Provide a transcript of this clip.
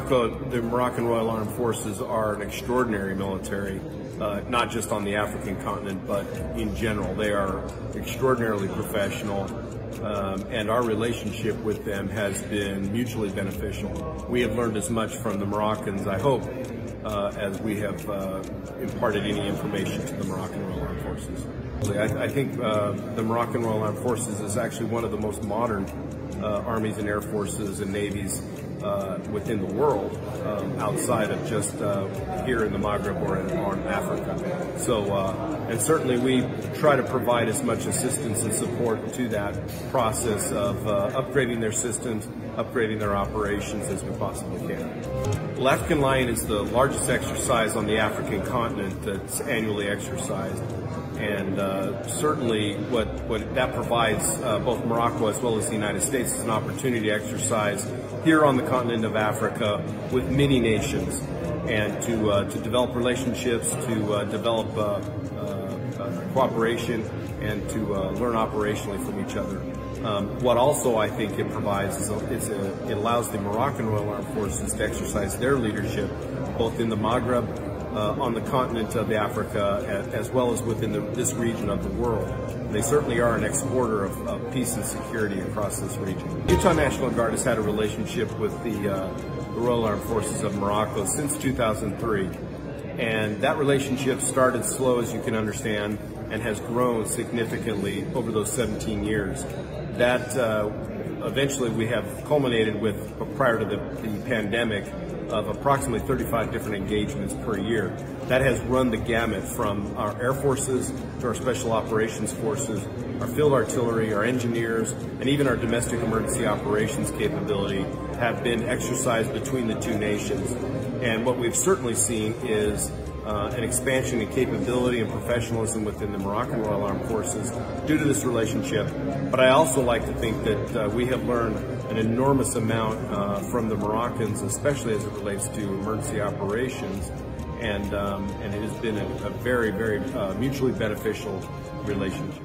Morocco, the Moroccan Royal Armed Forces are an extraordinary military, not just on the African continent, but in general. They are extraordinarily professional, and our relationship with them has been mutually beneficial. We have learned as much from the Moroccans, I hope, as we have imparted any information to the Moroccan Royal Armed Forces. I think the Moroccan Royal Armed Forces is actually one of the most modern armies and air forces and navies within the world, outside of just here in the Maghreb or in Africa. So, and certainly we try to provide as much assistance and support to that process of upgrading their systems, upgrading their operations as we possibly can. Well, African Lion is the largest exercise on the African continent that's annually exercised. And certainly what that provides both Morocco as well as the United States is an opportunity to exercise here on the continent of Africa with many nations, and to develop relationships, to develop cooperation, and to learn operationally from each other. What also I think it provides is it allows the Moroccan Royal Armed Forces to exercise their leadership both in the Maghreb, on the continent of Africa, as well as within this region of the world. They certainly are an exporter of peace and security across this region. The Utah National Guard has had a relationship with the Royal Armed Forces of Morocco since 2003. And that relationship started slow, as you can understand, and has grown significantly over those 17 years. That eventually we have culminated with, prior to the pandemic, of approximately 35 different engagements per year. That has run the gamut from our air forces to our special operations forces, our field artillery, our engineers, and even our domestic emergency operations capability have been exercised between the two nations. And what we've certainly seen is an expansion in capability and professionalism within the Moroccan Royal Armed Forces due to this relationship. But I also like to think that we have learned an enormous amount from the Moroccans, especially as it relates to emergency operations, and it has been a very, very mutually beneficial relationship.